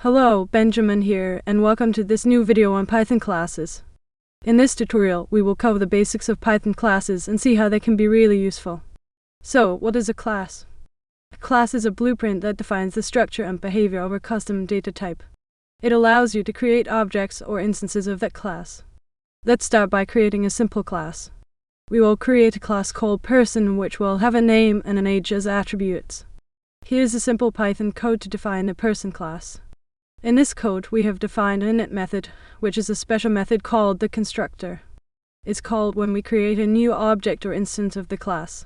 Hello, Benjamin here, and welcome to this new video on Python classes. In this tutorial, we will cover the basics of Python classes and see how they can be really useful. So, what is a class? A class is a blueprint that defines the structure and behavior of a custom data type. It allows you to create objects or instances of that class. Let's start by creating a simple class. We will create a class called Person, which will have a name and an age as attributes. Here's a simple Python code to define a person class. In this code, we have defined an init method, which is a special method called the constructor. It's called when we create a new object or instance of the class.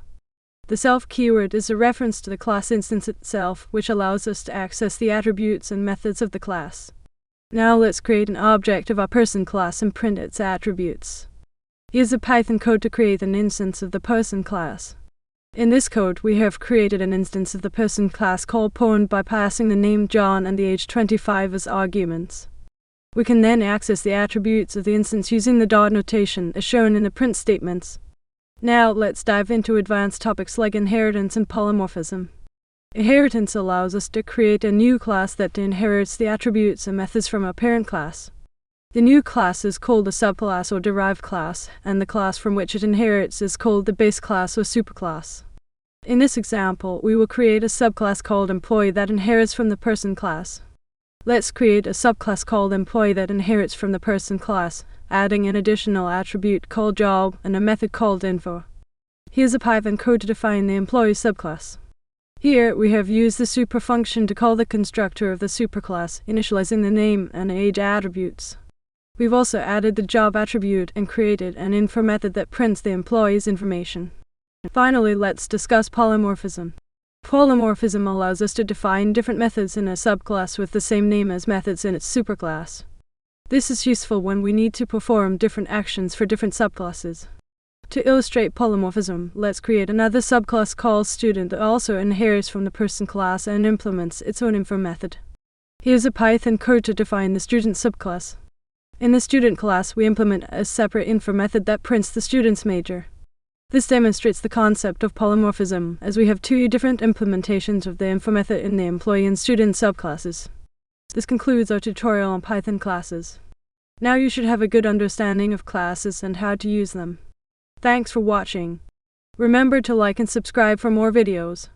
The self keyword is a reference to the class instance itself, which allows us to access the attributes and methods of the class. Now let's create an object of our person class and print its attributes. Here's a Python code to create an instance of the person class. In this code, we have created an instance of the person class called Pwn by passing the name John and the age 25 as arguments. We can then access the attributes of the instance using the dot notation as shown in the print statements. Now let's dive into advanced topics like inheritance and polymorphism. Inheritance allows us to create a new class that inherits the attributes and methods from our parent class. The new class is called a subclass or derived class, and the class from which it inherits is called the base class or superclass. In this example, we will create a subclass called employee that inherits from the person class. Let's create a subclass called employee that inherits from the person class, adding an additional attribute called job and a method called info. Here's a Python code to define the employee subclass. Here, we have used the super function to call the constructor of the superclass, initializing the name and age attributes. We've also added the job attribute and created an info method that prints the employee's information. Finally, let's discuss polymorphism. Polymorphism allows us to define different methods in a subclass with the same name as methods in its superclass. This is useful when we need to perform different actions for different subclasses. To illustrate polymorphism, let's create another subclass called student that also inherits from the person class and implements its own info method. Here's a Python code to define the student subclass. In the student class, we implement a separate info method that prints the student's major. This demonstrates the concept of polymorphism, as we have two different implementations of the info method in the employee and student subclasses. This concludes our tutorial on Python classes. Now you should have a good understanding of classes and how to use them. Thanks for watching. Remember to like and subscribe for more videos.